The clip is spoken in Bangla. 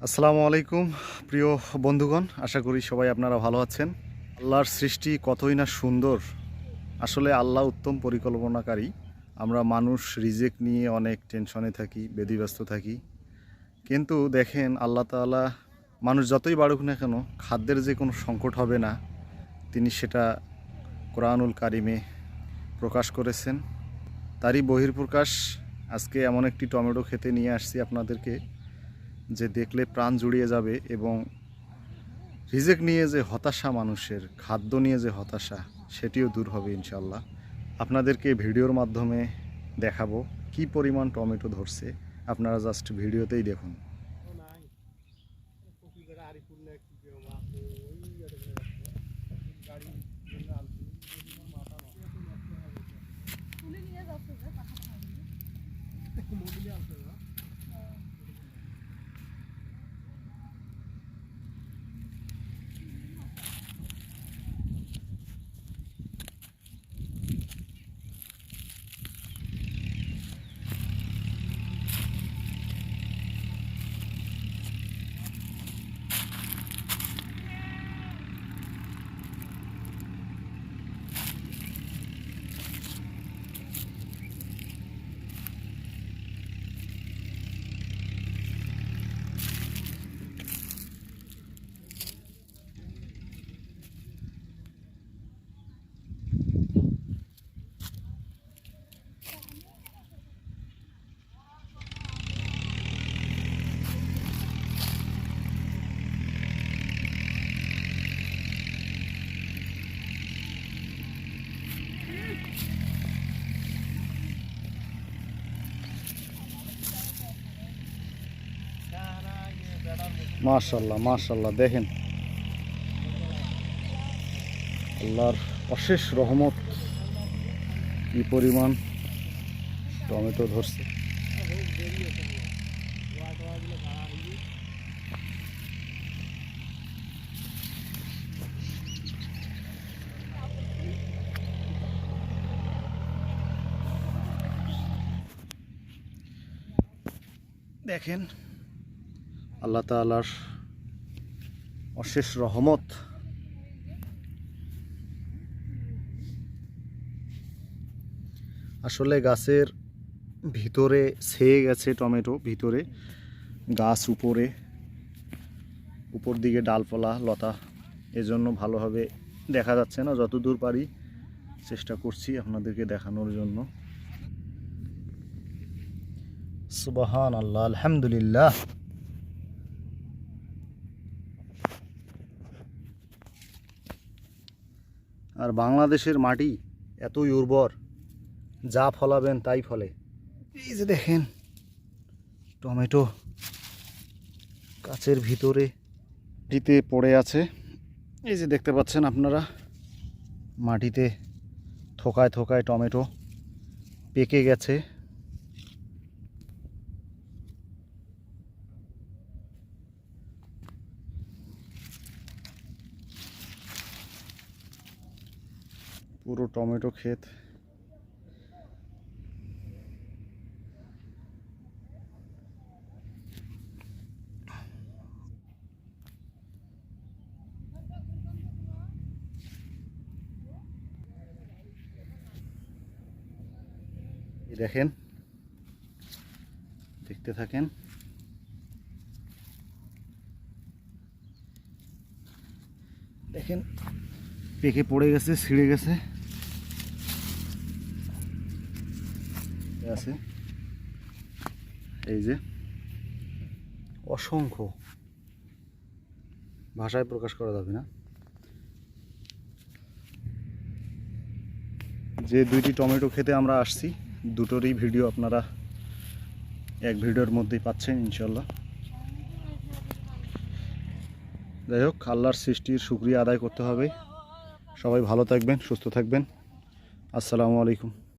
আসসালামু আলাইকুম প্রিয় বন্ধুগণ, আশা করি সবাই আপনারা ভালো আছেন। আল্লাহর সৃষ্টি কতই না সুন্দর। আসলে আল্লাহ উত্তম পরিকল্পনাকারী। আমরা মানুষ রিজেক নিয়ে অনেক টেনশনে থাকি, ব্যতিব্যস্ত থাকি, কিন্তু দেখেন আল্লাহ তাআলা মানুষ যতই বাড়ুক না কেন খাদ্যের যে কোনো সংকট হবে না, তিনি সেটা কোরআনুল কারিমে প্রকাশ করেছেন। তারই বহিঃপ্রকাশ আজকে এমন একটি টমেটো খেতে নিয়ে আসছি আপনাদেরকে, যে দেখলে প্রাণ জুড়িয়ে যাবে এবং রিজেক নিয়ে যে হতাশা, মানুষের খাদ্য নিয়ে যে হতাশা, সেটিও দূর হবে ইনশাল্লাহ। আপনাদেরকে ভিডিওর মাধ্যমে দেখাবো কি পরিমাণ টমেটো ধরছে, আপনারা জাস্ট ভিডিওতেই দেখুন। মাশাআল্লাহ মাশাআল্লাহ, দেখেন আল্লাহর অশেষ রহমত, কি পরিমাণ টমেটো ধরছে। দেখেন আল্লাহ তাআলার অশেষ রহমত। আসলে গাছের ভিতরে ছেয়ে গেছে টমেটো, ভিতরে গাছ উপর দিকে ডালপালা লতা, এজন্য ভালোভাবে দেখা যাচ্ছে না। যতদূর পারি চেষ্টা করছি আপনাদেরকে দেখানোর জন্য। সুবহান আল্লাহ, আলহামদুলিল্লাহ। আর বাংলাদেশের মাটি এতই উর্বর, যা ফলাবেন তাই ফলে। এই যে দেখেন টমেটো গাছের ভিতরে মাটিতে পড়ে আছে, এই যে দেখতে পাচ্ছেন আপনারা, মাটিতে থোকায় থোকায় টমেটো পেকে গেছে। পুরো টমেটো ক্ষেত। দেখেন, দেখতে থাকেন। দেখেন পেকে পড়ে গেছে, ছিঁড়ে গেছে আছে, এই যে অসংখ্য, ভাষায় প্রকাশ করা যাবে না। যে দুইটি টমেটো খেতে আমরা আসছি, দুটোরই ভিডিও আপনারা এক ভিডিওর মধ্যেই পাচ্ছেন ইনশাল্লাহ। যাই হোক, আল্লাহর সৃষ্টির শুকরিয়া আদায় করতে হবে। সবাই ভালো থাকবেন, সুস্থ থাকবেন। আসসালামু আলাইকুম।